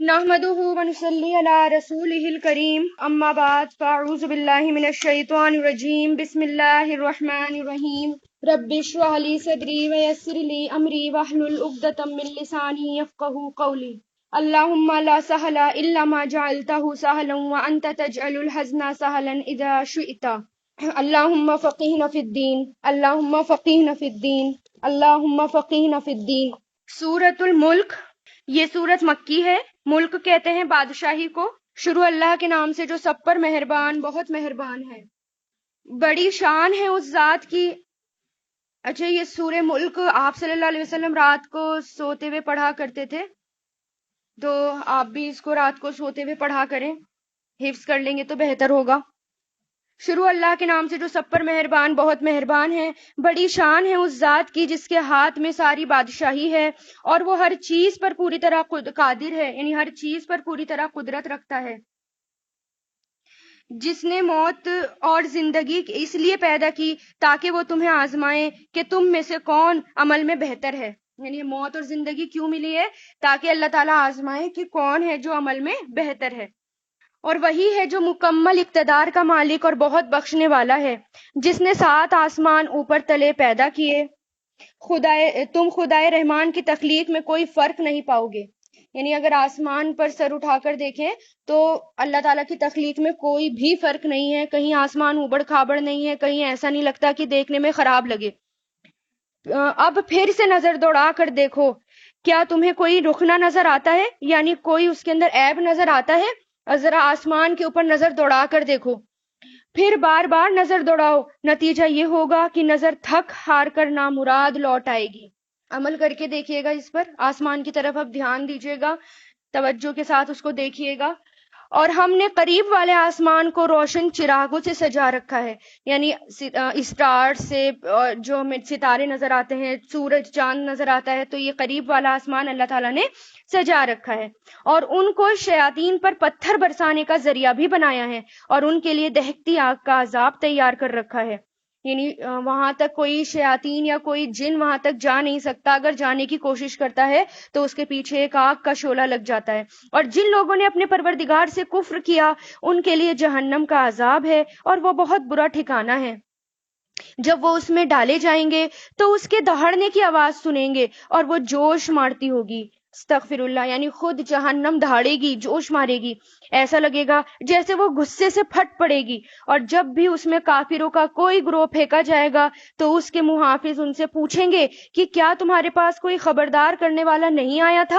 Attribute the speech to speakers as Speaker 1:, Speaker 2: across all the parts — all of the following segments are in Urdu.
Speaker 1: نحمده ونصلي على رسوله الكريم اما بعد فاعوذ بالله من الشيطان الرجيم بسم الله الرحمن الرحيم رب اشرح لي صدري ويسر لي امري واحلل عقدة من لساني يفقهوا قولي اللهم لا سهل الا ما جعلته سهلا وانت تجعل الحزن سهلا اذا شئت اللهم فقهنا في الدين اللهم فقهنا في الدين اللهم فقهنا في الدين۔ سورۃ الملک، یہ سورت مکی ہے۔ ملک کہتے ہیں بادشاہی کو۔ شروع اللہ کے نام سے جو سب پر مہربان بہت مہربان ہے۔ بڑی شان ہے اس ذات کی۔ اچھا، یہ سورہ ملک آپ صلی اللہ علیہ وسلم رات کو سوتے ہوئے پڑھا کرتے تھے، تو آپ بھی اس کو رات کو سوتے ہوئے پڑھا کریں، حفظ کر لیں گے تو بہتر ہوگا۔ شروع اللہ کے نام سے جو سب پر مہربان بہت مہربان ہے۔ بڑی شان ہے اس ذات کی جس کے ہاتھ میں ساری بادشاہی ہے اور وہ ہر چیز پر پوری طرح قادر ہے، یعنی ہر چیز پر پوری طرح قدرت رکھتا ہے۔ جس نے موت اور زندگی اس لیے پیدا کی تاکہ وہ تمہیں آزمائے کہ تم میں سے کون عمل میں بہتر ہے، یعنی موت اور زندگی کیوں ملی ہے؟ تاکہ اللہ تعالیٰ آزمائے کہ کون ہے جو عمل میں بہتر ہے۔ اور وہی ہے جو مکمل اقتدار کا مالک اور بہت بخشنے والا ہے، جس نے 7 آسمان اوپر تلے پیدا کیے۔ تم خدائے رحمان کی تخلیق میں کوئی فرق نہیں پاؤ گے، یعنی اگر آسمان پر سر اٹھا کر دیکھیں تو اللہ تعالیٰ کی تخلیق میں کوئی بھی فرق نہیں ہے، کہیں آسمان اوبڑ کھابڑ نہیں ہے، کہیں ایسا نہیں لگتا کہ دیکھنے میں خراب لگے۔ اب پھر سے نظر دوڑا کر دیکھو، کیا تمہیں کوئی رخنہ نظر آتا ہے، یعنی کوئی اس کے اندر عیب نظر آتا ہے؟ ذرا آسمان کے اوپر نظر دوڑا کر دیکھو، پھر بار بار نظر دوڑاؤ، نتیجہ یہ ہوگا کہ نظر تھک ہار کر نامراد لوٹ آئے گی۔ عمل کر کے دیکھیے گا اس پر، آسمان کی طرف اب دھیان دیجیے گا، توجہ کے ساتھ اس کو دیکھیے گا۔ اور ہم نے قریب والے آسمان کو روشن چراغوں سے سجا رکھا ہے، یعنی اسٹار سے جو ستارے نظر آتے ہیں، سورج چاند نظر آتا ہے، تو یہ قریب والا آسمان اللہ تعالیٰ نے سجا رکھا ہے۔ اور ان کو شیاطین پر پتھر برسانے کا ذریعہ بھی بنایا ہے، اور ان کے لیے دہکتی آگ کا عذاب تیار کر رکھا ہے، یعنی وہاں تک کوئی شیاطین یا کوئی جن وہاں تک جا نہیں سکتا، اگر جانے کی کوشش کرتا ہے تو اس کے پیچھے ایک آگ کا شعلہ لگ جاتا ہے۔ اور جن لوگوں نے اپنے پروردگار سے کفر کیا ان کے لیے جہنم کا عذاب ہے اور وہ بہت برا ٹھکانہ ہے۔ جب وہ اس میں ڈالے جائیں گے تو اس کے دہڑنے کی آواز سنیں گے اور وہ جوش مارتی ہوگی، استغفر اللہ، یعنی خود جہنم دھاڑے گی، جوش مارے گی، ایسا لگے گا جیسے وہ غصے سے پھٹ پڑے گی۔ اور جب بھی اس میں کافروں کا کوئی گروہ پھینکا جائے گا تو اس کے محافظ ان سے پوچھیں گے کہ کیا تمہارے پاس کوئی خبردار کرنے والا نہیں آیا تھا؟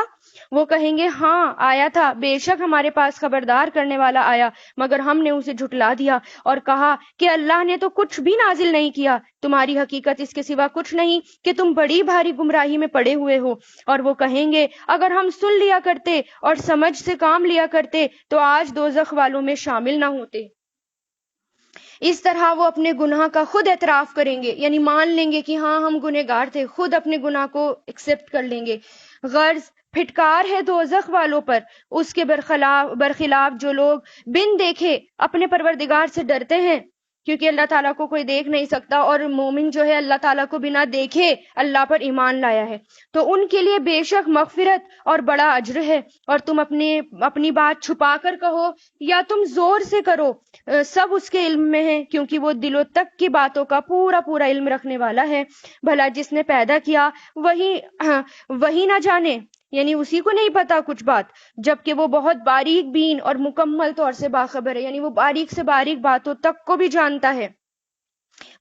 Speaker 1: وہ کہیں گے ہاں آیا تھا، بے شک ہمارے پاس خبردار کرنے والا آیا، مگر ہم نے اسے جھٹلا دیا اور کہا کہ اللہ نے تو کچھ بھی نازل نہیں کیا، تمہاری حقیقت اس کے سوا کچھ نہیں کہ تم بڑی بھاری گمراہی میں پڑے ہوئے ہو۔ اور وہ کہیں گے اگر ہم سن لیا کرتے اور سمجھ سے کام لیا کرتے تو آج دوزخ والوں میں شامل نہ ہوتے۔ اس طرح وہ اپنے گناہ کا خود اعتراف کریں گے، یعنی مان لیں گے کہ ہاں ہم گنہگار تھے، خود اپنے گناہ کو ایکسپٹ کر لیں گے۔ غرض پھٹکار ہے دوزخ والوں پر، اس کے برخلاف جو لوگ بن دیکھے اپنے پروردگار سے ڈرتے ہیں، کیونکہ اللہ تعالیٰ کو کوئی دیکھ نہیں سکتا، اور مومن جو ہے اللہ تعالیٰ کو بنا دیکھے اللہ پر ایمان لایا ہے، تو ان کے لیے بے شک مغفرت اور بڑا اجر ہے۔ اور تم اپنی بات چھپا کر کہو یا تم زور سے کرو، سب اس کے علم میں ہے، کیونکہ وہ دلوں تک کی باتوں کا پورا علم رکھنے والا ہے۔ بھلا جس نے پیدا کیا وہی نہ جانے، یعنی اسی کو نہیں پتا کچھ بات، جبکہ وہ بہت باریک بین اور مکمل طور سے باخبر ہے، یعنی وہ باریک سے باریک باتوں تک کو بھی جانتا ہے۔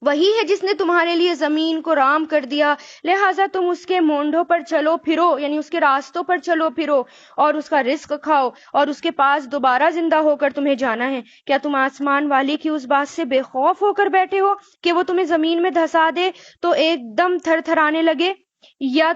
Speaker 1: وہی ہے جس نے تمہارے لیے زمین کو رام کر دیا، لہٰذا تم اس کے مونڈوں پر چلو پھرو، یعنی اس کے راستوں پر چلو پھرو اور اس کا رزق کھاؤ، اور اس کے پاس دوبارہ زندہ ہو کر تمہیں جانا ہے۔ کیا تم آسمان والی کی اس بات سے بے خوف ہو کر بیٹھے ہو کہ وہ تمہیں زمین میں دھسا دے تو ایک دم تھر تھرانے لگے؟ یا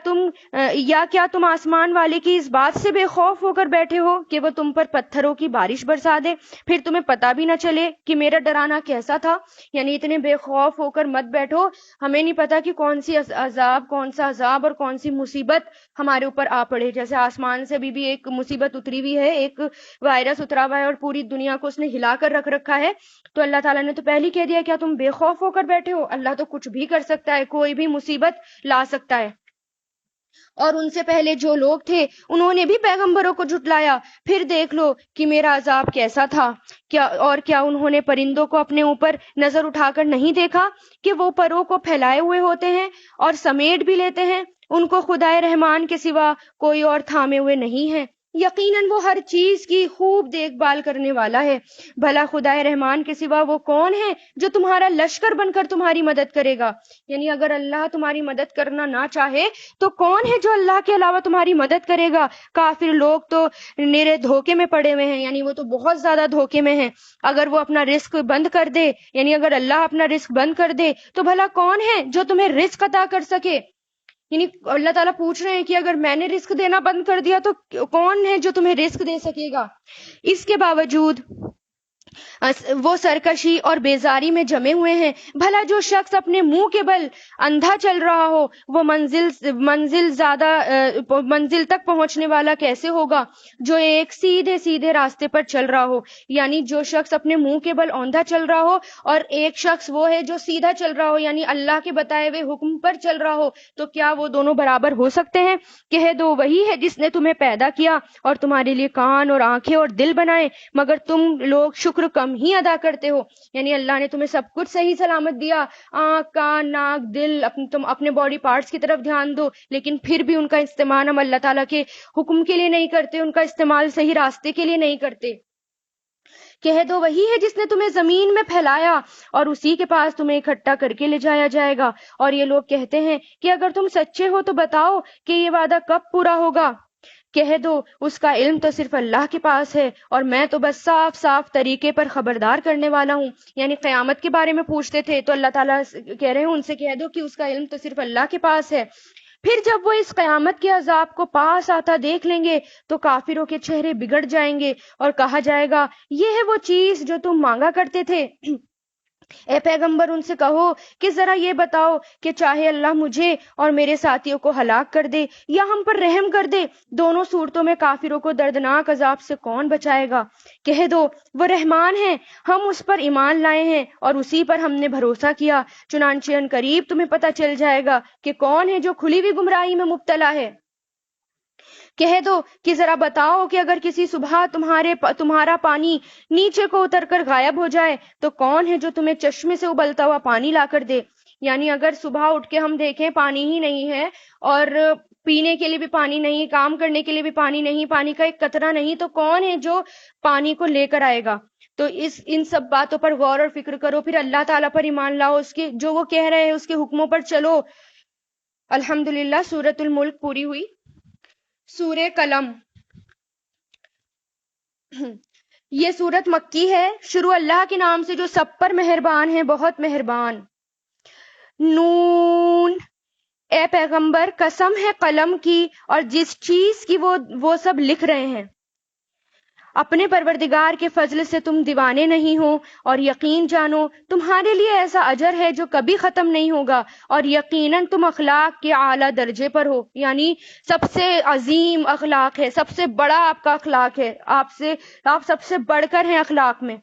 Speaker 1: کیا تم آسمان والے کی اس بات سے بے خوف ہو کر بیٹھے ہو کہ وہ تم پر پتھروں کی بارش برسا دے، پھر تمہیں پتہ بھی نہ چلے کہ میرا ڈرانا کیسا تھا؟ یعنی اتنے بے خوف ہو کر مت بیٹھو، ہمیں نہیں پتا کہ کون سا عذاب اور کون سی مصیبت ہمارے اوپر آ پڑے۔ جیسے آسمان سے بھی ایک مصیبت اتری ہوئی ہے، ایک وائرس اترا ہوا ہے اور پوری دنیا کو اس نے ہلا کر رکھ رکھا ہے، تو اللہ تعالیٰ نے تو پہلے کہہ دیا کیا تم بے خوف ہو کر بیٹھے ہو؟ اللہ تو کچھ بھی کر سکتا ہے، کوئی بھی مصیبت لا سکتا ہے۔ اور ان سے پہلے جو لوگ تھے انہوں نے بھی پیغمبروں کو جھٹلایا. پھر دیکھ لو کہ میرا عذاب کیسا تھا. کیا انہوں نے پرندوں کو اپنے اوپر نظر اٹھا کر نہیں دیکھا کہ وہ پروں کو پھیلائے ہوئے ہوتے ہیں اور سمیٹ بھی لیتے ہیں؟ ان کو خدائے رحمان کے سوا کوئی اور تھامے ہوئے نہیں ہے. یقیناً وہ ہر چیز کی خوب دیکھ بھال کرنے والا ہے. بھلا خدائے رحمان کے سوا وہ کون ہے جو تمہارا لشکر بن کر تمہاری مدد کرے گا؟ یعنی اگر اللہ تمہاری مدد کرنا نہ چاہے تو کون ہے جو اللہ کے علاوہ تمہاری مدد کرے گا؟ کافر لوگ تو نیرے دھوکے میں پڑے ہوئے ہیں، یعنی وہ تو بہت زیادہ دھوکے میں ہیں. اگر وہ اپنا رزق بند کر دے، یعنی اگر اللہ اپنا رزق بند کر دے تو بھلا کون ہے جو تمہیں رزق عطا کر سکے؟ یعنی اللہ تعالیٰ پوچھ رہے ہیں کہ اگر میں نے رزق دینا بند کر دیا تو کون ہے جو تمہیں رزق دے سکے گا؟ اس کے باوجود وہ سرکشی اور بیزاری میں جمے ہوئے ہیں. بھلا جو شخص اپنے منہ کے بل اندھا چل رہا ہو وہ منزل تک پہنچنے والا کیسے ہوگا جو ایک سیدھے سیدھے راستے پر چل رہا ہو؟ یعنی جو شخص اپنے منہ کے بل اندھا چل رہا ہو اور ایک شخص وہ ہے جو سیدھا چل رہا ہو، یعنی اللہ کے بتائے ہوئے حکم پر چل رہا ہو، تو کیا وہ دونوں برابر ہو سکتے ہیں؟ کہہ دو وہی ہے جس نے تمہیں پیدا کیا اور تمہارے لیے کان اور آنکھیں اور دل بنائے، مگر تم لوگ شکر کم ہی ادا کرتے ہو. یعنی اللہ نے تمہیں سب کچھ صحیح سلامت دیا، آنکھ، کان، ناک، دل، تم اپنے باڈی پارٹس کی طرف دھیان دو، لیکن پھر بھی ان کا استعمال ہم اللہ تعالیٰ کے حکم کے لیے نہیں کرتے، ان کا استعمال صحیح راستے کے لیے نہیں کرتے. کہہ دو وہی ہے جس نے تمہیں زمین میں پھیلایا اور اسی کے پاس تمہیں اکٹھا کر کے لے جایا جائے گا. اور یہ لوگ کہتے ہیں کہ اگر تم سچے ہو تو بتاؤ کہ یہ وعدہ کب پورا ہوگا. کہہ دو اس کا علم تو صرف اللہ کے پاس ہے اور میں تو بس صاف صاف طریقے پر خبردار کرنے والا ہوں. یعنی قیامت کے بارے میں پوچھتے تھے تو اللہ تعالیٰ کہہ رہے ہیں ان سے کہہ دو کہ اس کا علم تو صرف اللہ کے پاس ہے. پھر جب وہ اس قیامت کے عذاب کو پاس آتا دیکھ لیں گے تو کافروں کے چہرے بگڑ جائیں گے اور کہا جائے گا یہ ہے وہ چیز جو تم مانگا کرتے تھے. اے پیغمبر ان سے کہو کہ ذرا یہ بتاؤ کہ چاہے اللہ مجھے اور میرے ساتھیوں کو ہلاک کر دے یا ہم پر رحم کر دے، دونوں صورتوں میں کافروں کو دردناک عذاب سے کون بچائے گا؟ کہہ دو وہ رحمان ہے، ہم اس پر ایمان لائے ہیں اور اسی پر ہم نے بھروسہ کیا، چنانچہ ان قریب تمہیں پتہ چل جائے گا کہ کون ہے جو کھلی ہوئی گمراہی میں مبتلا ہے. کہہ دو کہ ذرا بتاؤ کہ اگر کسی صبح تمہارا پانی نیچے کو اتر کر غائب ہو جائے تو کون ہے جو تمہیں چشمے سے ابلتا ہوا پانی لا کر دے؟ یعنی اگر صبح اٹھ کے ہم دیکھیں پانی ہی نہیں ہے اور پینے کے لیے بھی پانی نہیں، کام کرنے کے لیے بھی پانی نہیں، پانی کا ایک قطرہ نہیں، تو کون ہے جو پانی کو لے کر آئے گا؟ تو ان سب باتوں پر غور اور فکر کرو، پھر اللہ تعالیٰ پر ایمان لاؤ، اس کے جو وہ کہہ رہے ہیں اس کے حکموں پر چلو. الحمدللہ سورۃ الملک پوری ہوئی. سورہ قلم، یہ سورت مکی ہے. شروع اللہ کے نام سے جو سب پر مہربان ہے، بہت مہربان. نون، اے پیغمبر قسم ہے قلم کی اور جس چیز کی وہ سب لکھ رہے ہیں. اپنے پروردگار کے فضل سے تم دیوانے نہیں ہو اور یقین جانو تمہارے لیے ایسا اجر ہے جو کبھی ختم نہیں ہوگا اور یقیناً تم اخلاق کے اعلیٰ درجے پر ہو. یعنی سب سے عظیم اخلاق ہے، سب سے بڑا آپ کا اخلاق ہے، آپ سب سے بڑھ کر ہیں اخلاق میں.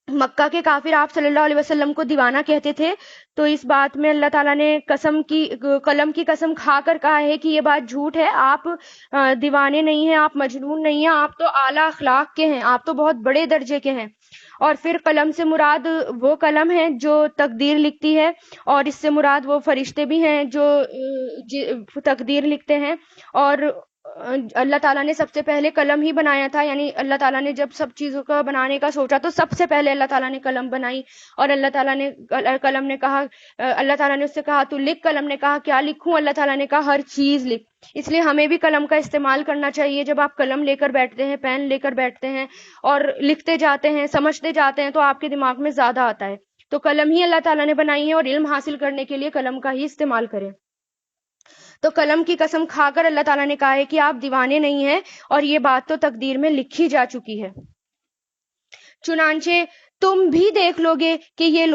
Speaker 1: مکہ کے کافر آپ صلی اللہ علیہ وسلم کو دیوانہ کہتے تھے، تو اس بات میں اللہ تعالیٰ نے قلم کی قسم کھا کر کہا ہے کہ یہ بات جھوٹ ہے، آپ دیوانے نہیں ہیں، آپ مجنون نہیں ہیں، آپ تو اعلیٰ اخلاق کے ہیں، آپ تو بہت بڑے درجے کے ہیں. اور پھر قلم سے مراد وہ قلم ہے جو تقدیر لکھتی ہے، اور اس سے مراد وہ فرشتے بھی ہیں جو تقدیر لکھتے ہیں. اور اللہ تعالیٰ نے سب سے پہلے قلم ہی بنایا تھا. یعنی اللہ تعالیٰ نے جب سب چیزوں کا بنانے کا سوچا تو سب سے پہلے اللہ تعالیٰ نے قلم بنائی. اور اللہ تعالیٰ نے اس سے کہا تو لکھ. قلم نے کہا کیا لکھوں؟ اللہ تعالیٰ نے کہا ہر چیز لکھ. اس لیے ہمیں بھی قلم کا استعمال کرنا چاہیے. جب آپ قلم لے کر بیٹھتے ہیں، پین لے کر بیٹھتے ہیں اور لکھتے جاتے ہیں، سمجھتے جاتے ہیں، تو آپ کے دماغ میں زیادہ آتا ہے. تو قلم ہی اللہ تعالیٰ نے بنائی ہے اور علم حاصل کرنے کے لیے قلم کا ہی استعمال کریں. تو قلم کی قسم کھا کر اللہ تعالیٰ نے کہا ہے کہ آپ دیوانے نہیں ہیں اور یہ بات تو تقدیر میں لکھی جا چکی ہے. چنانچہ تم بھی دیکھ لو گے کہ یہ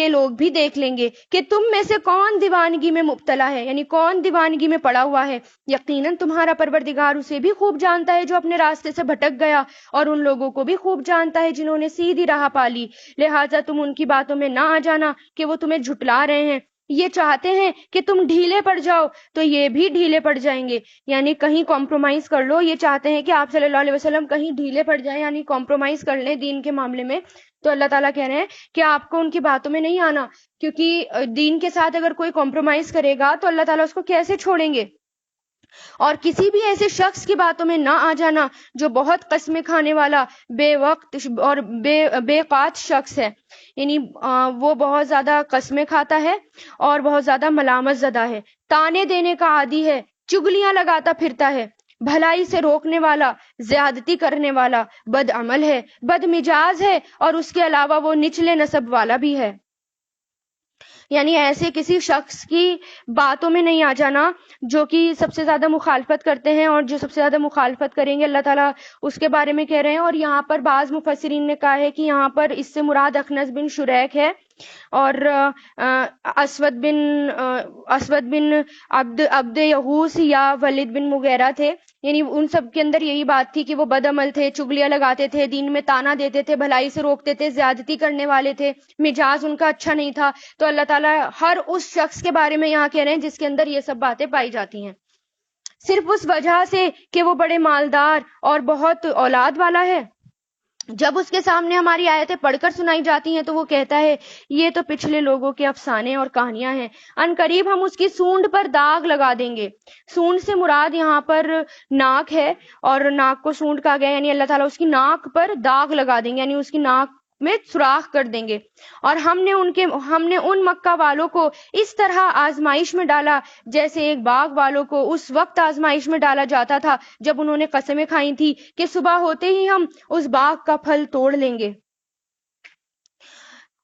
Speaker 1: لوگ بھی دیکھ لیں گے کہ تم میں سے کون دیوانگی میں مبتلا ہے، یعنی کون دیوانگی میں پڑا ہوا ہے. یقیناً تمہارا پروردگار اسے بھی خوب جانتا ہے جو اپنے راستے سے بھٹک گیا، اور ان لوگوں کو بھی خوب جانتا ہے جنہوں نے سیدھی راہ پا لی. لہٰذا تم ان کی باتوں میں نہ آ جانا کہ وہ تمہیں جھٹلا رہے ہیں. یہ چاہتے ہیں کہ تم ڈھیلے پڑ جاؤ تو یہ بھی ڈھیلے پڑ جائیں گے، یعنی کہیں کمپرومائز کر لو. یہ چاہتے ہیں کہ آپ صلی اللہ علیہ وسلم کہیں ڈھیلے پڑ جائیں، یعنی کمپرومائز کر لیں دین کے معاملے میں. تو اللہ تعالیٰ کہہ رہے ہیں کہ آپ کو ان کی باتوں میں نہیں آنا، کیونکہ دین کے ساتھ اگر کوئی کمپرومائز کرے گا تو اللہ تعالیٰ اس کو کیسے چھوڑیں گے. اور کسی بھی ایسے شخص کی باتوں میں نہ آ جانا جو بہت قسمیں کھانے والا، بے وقت اور بے قات شخص ہے، یعنی وہ بہت زیادہ قسمیں کھاتا ہے اور بہت زیادہ ملامت زدہ ہے، تانے دینے کا عادی ہے، چگلیاں لگاتا پھرتا ہے، بھلائی سے روکنے والا، زیادتی کرنے والا، بد عمل ہے، بد مزاج ہے، اور اس کے علاوہ وہ نچلے نسب والا بھی ہے. یعنی ایسے کسی شخص کی باتوں میں نہیں آ جانا جو کہ سب سے زیادہ مخالفت کرتے ہیں، اور جو سب سے زیادہ مخالفت کریں گے اللہ تعالیٰ اس کے بارے میں کہہ رہے ہیں. اور یہاں پر بعض مفسرین نے کہا ہے کہ یہاں پر اس سے مراد اخنس بن شریک ہے، اور اسود بن عبد یغوث یا ولید بن مغیرہ تھے. یعنی ان سب کے اندر یہی بات تھی کہ وہ بد عمل تھے، چگلیاں لگاتے تھے، دین میں تانا دیتے تھے، بھلائی سے روکتے تھے، زیادتی کرنے والے تھے، مزاج ان کا اچھا نہیں تھا. تو اللہ تعالیٰ ہر اس شخص کے بارے میں یہاں کہہ رہے ہیں جس کے اندر یہ سب باتیں پائی جاتی ہیں، صرف اس وجہ سے کہ وہ بڑے مالدار اور بہت اولاد والا ہے. جب اس کے سامنے ہماری آیتیں پڑھ کر سنائی جاتی ہیں تو وہ کہتا ہے یہ تو پچھلے لوگوں کے افسانے اور کہانیاں ہیں، ان قریب ہم اس کی سونڈ پر داغ لگا دیں گے. سونڈ سے مراد یہاں پر ناک ہے، اور ناک کو سونڈ کہا گیا، یعنی اللہ تعالیٰ اس کی ناک پر داغ لگا دیں گے، یعنی اس کی ناک میں سوراخ کر دیں گے. اور ہم نے ان مکہ والوں کو اس طرح آزمائش میں ڈالا جیسے ایک باغ والوں کو اس وقت آزمائش میں ڈالا جاتا تھا جب انہوں نے قسمیں کھائی تھی کہ صبح ہوتے ہی ہم اس باغ کا پھل توڑ لیں گے.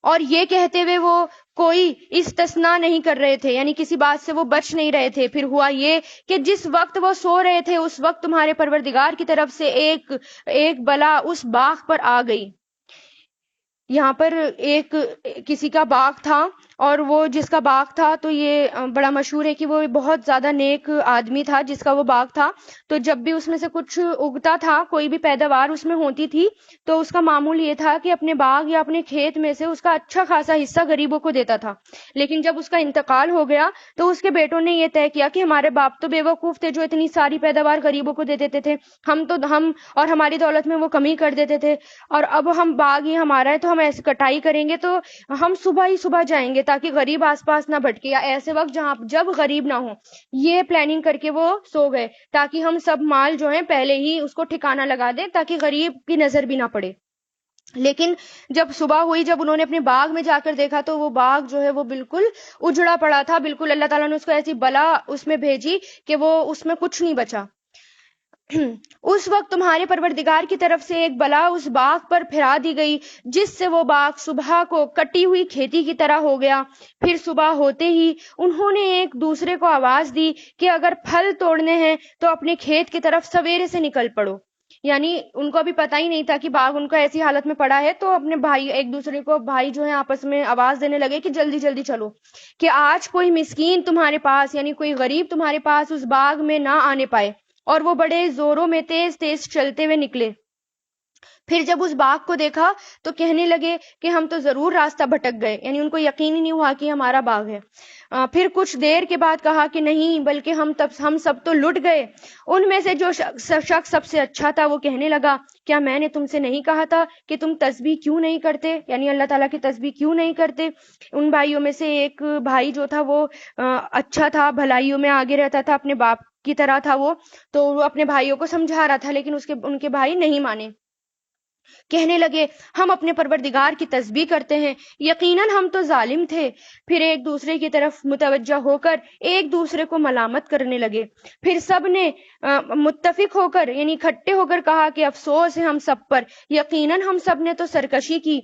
Speaker 1: اور یہ کہتے ہوئے وہ کوئی استثناء نہیں کر رہے تھے، یعنی کسی بات سے وہ بچ نہیں رہے تھے. پھر ہوا یہ کہ جس وقت وہ سو رہے تھے اس وقت تمہارے پروردگار کی طرف سے ایک بلا اس باغ پر آ گئی. یہاں پر کسی کا باغ تھا، اور وہ جس کا باغ تھا تو یہ بڑا مشہور ہے کہ وہ بہت زیادہ نیک آدمی تھا جس کا وہ باغ تھا. تو جب بھی اس میں سے کچھ اگتا تھا، کوئی بھی پیداوار اس میں ہوتی تھی، تو اس کا معمول یہ تھا کہ اپنے باغ یا اپنے کھیت میں سے اس کا اچھا خاصا حصہ غریبوں کو دیتا تھا. لیکن جب اس کا انتقال ہو گیا تو اس کے بیٹوں نے یہ طے کیا کہ ہمارے باپ تو بے وقوف تھے جو اتنی ساری پیداوار غریبوں کو دے دیتے تھے، ہم اور ہماری دولت میں وہ کمی کر دیتے تھے، اور اب ہم باغ یہ ہمارا ہے تو ہم ایسے کٹائی کریں گے تو ہم صبح ہی صبح جائیں گے تاکہ غریب آس پاس نہ بھٹکے، یا ایسے وقت جب غریب نہ ہو. یہ پلاننگ کر کے وہ سو گئے تاکہ ہم سب مال جو ہیں پہلے ہی اس کو ٹھکانہ لگا دیں تاکہ غریب کی نظر بھی نہ پڑے. لیکن جب صبح ہوئی، جب انہوں نے اپنے باغ میں جا کر دیکھا تو وہ باغ جو ہے وہ بالکل اجڑا پڑا تھا. بالکل اللہ تعالیٰ نے اس کو ایسی بلا اس میں بھیجی کہ وہ اس میں کچھ نہیں بچا. اس وقت تمہارے پروردگار کی طرف سے ایک بلا اس باغ پر پھرا دی گئی جس سے وہ باغ صبح کو کٹی ہوئی کھیتی کی طرح ہو گیا. پھر صبح ہوتے ہی انہوں نے ایک دوسرے کو آواز دی کہ اگر پھل توڑنے ہیں تو اپنے کھیت کی طرف سویرے سے نکل پڑو. یعنی ان کو ابھی پتہ ہی نہیں تھا کہ باغ ان کا ایسی حالت میں پڑا ہے، تو اپنے بھائی ایک دوسرے کو بھائی جو ہیں آپس میں آواز دینے لگے کہ جلدی جلدی چلو، کہ آج کوئی مسکین تمہارے پاس یعنی کوئی غریب تمہارے پاس اس باغ میں نہ آنے پائے. اور وہ بڑے زوروں میں تیز تیز چلتے ہوئے نکلے. پھر جب اس باغ کو دیکھا تو کہنے لگے کہ ہم تو ضرور راستہ بھٹک گئے، یعنی ان کو یقین ہی نہیں ہوا کہ ہمارا باغ ہے. پھر کچھ دیر کے بعد کہا کہ نہیں، بلکہ ہم سب تو لٹ گئے. ان میں سے جو شخص سب سے اچھا تھا وہ کہنے لگا کیا میں نے تم سے نہیں کہا تھا کہ تم تسبیح کیوں نہیں کرتے، یعنی اللہ تعالیٰ کی تسبیح کیوں نہیں کرتے. ان بھائیوں میں سے ایک بھائی جو تھا وہ اچھا تھا، بھلائیوں میں آگے رہتا تھا، اپنے باپ کی طرح تھا وہ، تو وہ اپنے بھائیوں کو سمجھا رہا تھا لیکن ان کے بھائی نہیں مانے. کہنے لگے ہم اپنے پروردگار کی تسبیح کرتے ہیں، یقیناً ہم تو ظالم تھے. پھر ایک دوسرے کی طرف متوجہ ہو کر ایک دوسرے کو ملامت کرنے لگے. پھر سب نے متفق ہو کر یعنی اکٹھے ہو کر کہا کہ افسوس ہے ہم سب پر، یقیناً ہم سب نے تو سرکشی کی.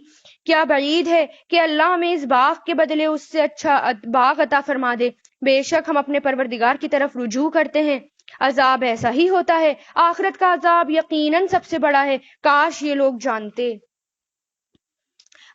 Speaker 1: کیا بعید ہے کہ اللہ ہمیں اس باغ کے بدلے اس سے اچھا باغ عطا فرما دے. بے شک ہم اپنے پروردگار کی طرف رجوع کرتے ہیں. عذاب ایسا ہی ہوتا ہے، آخرت کا عذاب یقیناً سب سے بڑا ہے، کاش یہ لوگ جانتے.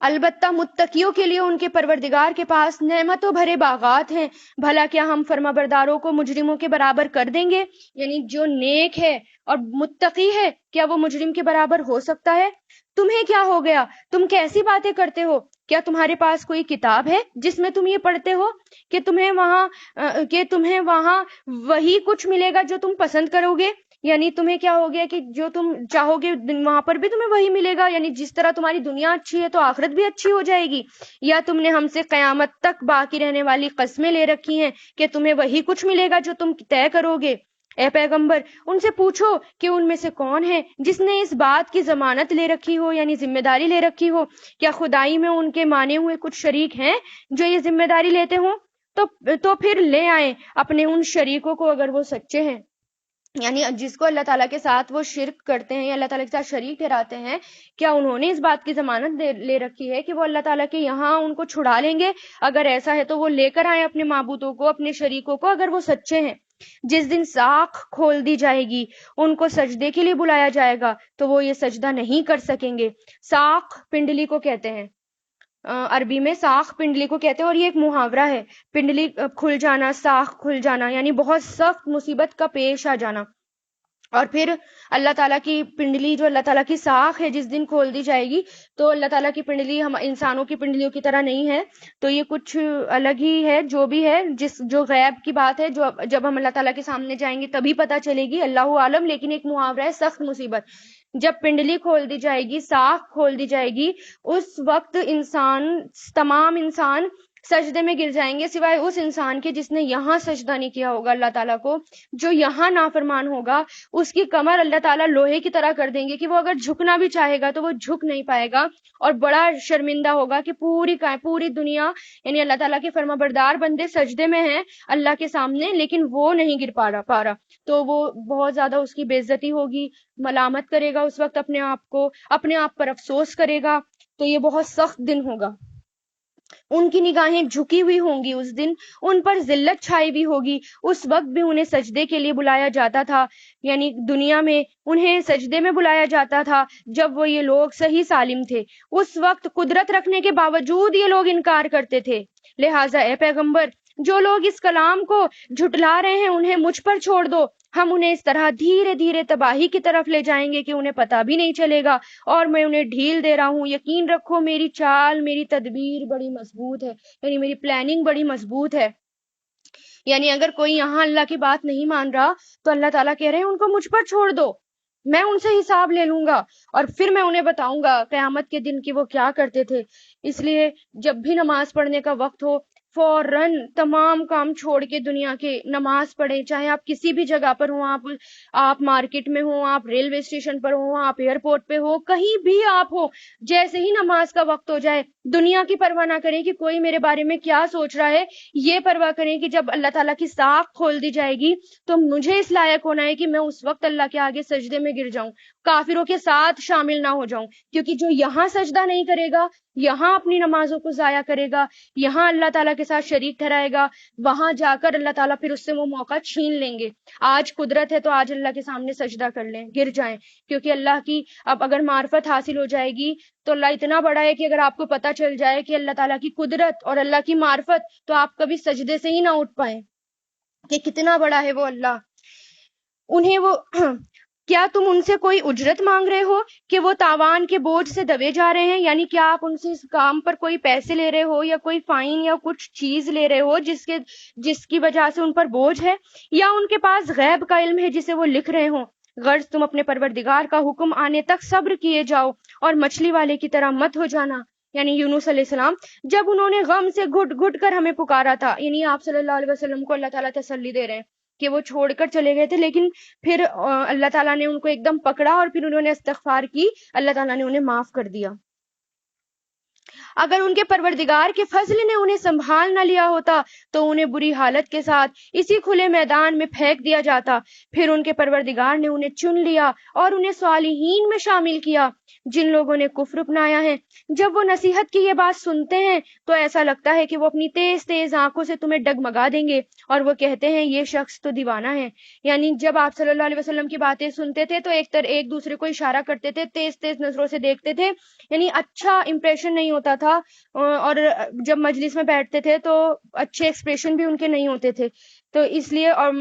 Speaker 1: البتہ متقیوں کے لیے ان کے پروردگار کے پاس نعمتوں بھرے باغات ہیں. بھلا کیا ہم فرما برداروں کو مجرموں کے برابر کر دیں گے؟ یعنی جو نیک ہے اور متقی ہے کیا وہ مجرم کے برابر ہو سکتا ہے؟ تمہیں کیا ہو گیا؟ تم کیسی باتیں کرتے ہو؟ کیا تمہارے پاس کوئی کتاب ہے جس میں تم یہ پڑھتے ہو کہ تمہیں وہاں وہی کچھ ملے گا جو تم پسند کرو گے؟ یعنی تمہیں کیا ہو گیا کہ جو تم چاہو گے وہاں پر بھی تمہیں وہی ملے گا، یعنی جس طرح تمہاری دنیا اچھی ہے تو آخرت بھی اچھی ہو جائے گی؟ یا تم نے ہم سے قیامت تک باقی رہنے والی قسمیں لے رکھی ہیں کہ تمہیں وہی کچھ ملے گا جو تم طے کرو گے؟ اے پیغمبر ان سے پوچھو کہ ان میں سے کون ہے جس نے اس بات کی ضمانت لے رکھی ہو، یعنی ذمہ داری لے رکھی ہو، کیا خدائی میں ان کے مانے ہوئے کچھ شریک ہیں جو یہ ذمہ داری لیتے ہوں؟ تو پھر لے آئیں اپنے ان شریکوں کو اگر وہ سچے ہیں، یعنی جس کو اللہ تعالیٰ کے ساتھ وہ شرک کرتے ہیں یا اللہ تعالیٰ کے ساتھ شریک ٹھہراتے ہیں، کیا انہوں نے اس بات کی ضمانت لے رکھی ہے کہ وہ اللہ تعالیٰ کے یہاں ان کو چھڑا لیں گے؟ اگر ایسا ہے تو وہ لے کر آئیں اپنے معبودوں کو، اپنے شریکوں کو، اگر وہ سچے ہیں۔ جس دن ساکھ کھول دی جائے گی، ان کو سجدے کے لیے بلایا جائے گا تو وہ یہ سجدہ نہیں کر سکیں گے۔ ساکھ پنڈلی کو کہتے ہیں، عربی میں ساکھ پنڈلی کو کہتے ہیں، اور یہ ایک محاورہ ہے، پنڈلی کھل جانا، ساکھ کھل جانا، یعنی بہت سخت مصیبت کا پیش آ جانا۔ اور پھر اللہ تعالیٰ کی پنڈلی، جو اللہ تعالیٰ کی ساکھ ہے، جس دن کھول دی جائے گی تو اللہ تعالیٰ کی پنڈلی ہم انسانوں کی پنڈلیوں کی طرح نہیں ہے، تو یہ کچھ الگ ہی ہے۔ جو بھی ہے، جو غیب کی بات ہے، جو جب ہم اللہ تعالیٰ کے سامنے جائیں گے تبھی پتہ چلے گی، اللہ عالم، لیکن ایک محاورہ ہے سخت مصیبت۔ جب پنڈلی کھول دی جائے گی، ساکھ کھول دی جائے گی، اس وقت تمام انسان سجدے میں گر جائیں گے سوائے اس انسان کے جس نے یہاں سجدہ نہیں کیا ہوگا اللہ تعالیٰ کو۔ جو یہاں نافرمان ہوگا اس کی کمر اللہ تعالیٰ لوہے کی طرح کر دیں گے کہ وہ اگر جھکنا بھی چاہے گا تو وہ جھک نہیں پائے گا، اور بڑا شرمندہ ہوگا کہ پوری دنیا، یعنی اللہ تعالیٰ کے فرما بردار بندے سجدے میں ہیں اللہ کے سامنے، لیکن وہ نہیں گر پا رہا، تو وہ بہت زیادہ اس کی بے عزتی ہوگی، ملامت کرے گا اس وقت اپنے آپ پر افسوس کرے گا، تو یہ بہت سخت دن ہوگا۔ ان کی نگاہیں جھکی ہوئی ہوں گی، اس دن ان پر ذلت چھائی ہوئی ہوگی۔ اس وقت بھی انہیں سجدے کے لیے بلایا جاتا تھا، یعنی دنیا میں انہیں سجدے میں بلایا جاتا تھا جب وہ یہ لوگ صحیح سالم تھے۔ اس وقت قدرت رکھنے کے باوجود یہ لوگ انکار کرتے تھے۔ لہٰذا اے پیغمبر، جو لوگ اس کلام کو جھٹلا رہے ہیں انہیں مجھ پر چھوڑ دو، ہم انہیں اس طرح دھیرے دھیرے تباہی کی طرف لے جائیں گے کہ انہیں پتہ بھی نہیں چلے گا، اور میں انہیں ڈھیل دے رہا ہوں۔ یقین رکھو میری چال، میری تدبیر بڑی مضبوط ہے، یعنی میری پلاننگ بڑی مضبوط ہے۔ یعنی اگر کوئی یہاں اللہ کی بات نہیں مان رہا تو اللہ تعالیٰ کہہ رہے ہیں ان کو مجھ پر چھوڑ دو، میں ان سے حساب لے لوں گا، اور پھر میں انہیں بتاؤں گا قیامت کے دن کہ وہ کیا کرتے تھے۔ اس لیے جب بھی نماز پڑھنے کا وقت ہو، فوراً تمام کام چھوڑ کے دنیا کے نماز پڑھیں، چاہے آپ کسی بھی جگہ پر ہوں، آپ مارکیٹ میں ہوں، آپ ریلوے اسٹیشن پر ہوں، آپ ایئرپورٹ پہ ہو، کہیں بھی آپ ہو، جیسے ہی نماز کا وقت ہو جائے دنیا کی پرواہ نہ کریں کہ کوئی میرے بارے میں کیا سوچ رہا ہے، یہ پرواہ کریں کہ جب اللہ تعالیٰ کی ساکھ کھول دی جائے گی تو مجھے اس لائق ہونا ہے کہ میں اس وقت اللہ کے آگے سجدے میں گر جاؤں، کافروں کے ساتھ شامل نہ ہو جاؤں، کیونکہ جو یہاں سجدہ نہیں کرے گا، یہاں اپنی نمازوں کو ضائع کرے گا، یہاں اللہ تعالیٰ کے ساتھ شریک ٹھہرائے گا، وہاں جا کر اللہ تعالیٰ پھر اس سے وہ موقع چھین لیں گے۔ آج قدرت ہے تو آج اللہ کے سامنے سجدہ کر لیں، گر جائیں، کیونکہ اللہ کی اب اگر معرفت حاصل ہو جائے گی تو اللہ اتنا بڑا ہے کہ اگر آپ کو پتہ چل جائے کہ اللہ تعالیٰ کی قدرت اور اللہ کی معرفت، تو آپ کبھی سجدے سے ہی نہ اٹھ پائیں کہ کتنا بڑا ہے وہ اللہ۔ انہیں وہ کیا تم ان سے کوئی اجرت مانگ رہے ہو کہ وہ تاوان کے بوجھ سے دبے جا رہے ہیں؟ یعنی کیا آپ ان سے اس کام پر کوئی پیسے لے رہے ہو یا کوئی فائن یا کچھ چیز لے رہے ہو جس کی وجہ سے ان پر بوجھ ہے، یا ان کے پاس غیب کا علم ہے جسے وہ لکھ رہے ہوں؟ غرض تم اپنے پروردگار کا حکم آنے تک صبر کیے جاؤ اور مچھلی والے کی طرح مت ہو جانا۔ یعنی یونس علیہ السلام جب انہوں نے غم سے گھٹ گھٹ کر ہمیں پکارا تھا، یعنی آپ صلی اللہ علیہ وسلم کو اللہ تعالیٰ تسلی دے رہے ہیں کہ وہ چھوڑ کر چلے گئے تھے، لیکن پھر اللہ تعالیٰ نے ان کو ایک دم پکڑا اور پھر انہوں نے استغفار کی، اللہ تعالیٰ نے انہیں معاف کر دیا۔ اگر ان کے پروردگار کے فضل نے انہیں سنبھال نہ لیا ہوتا تو انہیں بری حالت کے ساتھ اسی کھلے میدان میں پھینک دیا جاتا، پھر ان کے پروردگار نے انہیں چن لیا اور انہیں صالحین میں شامل کیا جن لوگوں نے کفر اپنایا ہے۔ جب وہ نصیحت کی یہ بات سنتے ہیں تو ایسا لگتا ہے کہ وہ اپنی تیز تیز آنکھوں سے تمہیں ڈگمگا دیں گے، اور وہ کہتے ہیں یہ شخص تو دیوانہ ہے۔ یعنی جب آپ صلی اللہ علیہ وسلم کی باتیں سنتے تھے تو ایک دوسرے کو اشارہ کرتے تھے، تیز تیز نظروں سے دیکھتے تھے، یعنی اچھا امپریشن نہیں ہوتا تھا اور جب مجلس میں بیٹھتے تھے تو اچھے ایکسپریشن بھی ان کے نہیں ہوتے تھے. تو اس لیے اور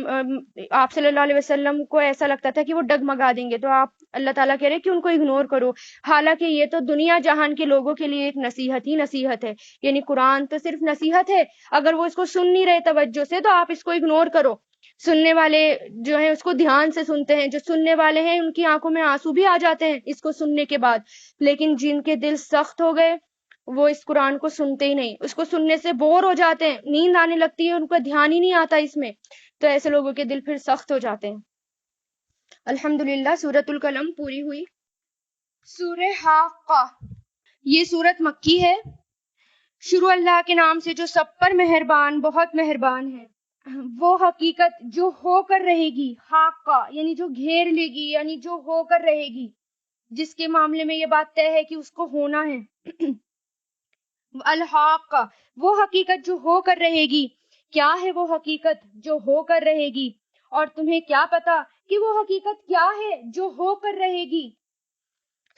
Speaker 1: آپ صلی اللہ علیہ وسلم کو ایسا لگتا تھا کہ وہ ڈگمگا دیں گے. تو آپ اللہ تعالیٰ کہہ رہے کہ ان کو اگنور کرو. حالانکہ یہ تو دنیا جہان کے لوگوں کے لیے ایک نصیحت ہی نصیحت ہے. یعنی قرآن تو صرف نصیحت ہے. اگر وہ اس کو سن نہیں رہے توجہ سے تو آپ اس کو اگنور کرو. سننے والے جو ہیں اس کو دھیان سے سنتے ہیں. جو سننے والے ہیں ان کی آنکھوں میں آنسو بھی آ جاتے ہیں اس کو سننے کے بعد. لیکن جن کے دل سخت ہو گئے وہ اس قرآن کو سنتے ہی نہیں. اس کو سننے سے بور ہو جاتے ہیں, نیند آنے لگتی ہے, ان کا دھیان ہی نہیں آتا اس میں. تو ایسے لوگوں کے دل پھر سخت ہو جاتے ہیں. الحمدللہ سورۃ القلم پوری ہوئی. سورہ حاقہ, یہ سورت مکی ہے. شروع اللہ کے نام سے جو سب پر مہربان بہت مہربان ہے. وہ حقیقت جو ہو کر رہے گی, حاقہ یعنی جو گھیر لے گی, یعنی جو ہو کر رہے گی, جس کے معاملے میں یہ بات طے ہے کہ اس کو ہونا ہے. الحاقہ, وہ حقیقت جو ہو کر رہے گی. کیا ہے وہ حقیقت جو ہو کر رہے گی؟ اور تمہیں کیا پتا کہ وہ حقیقت کیا ہے جو ہو کر رہے گی؟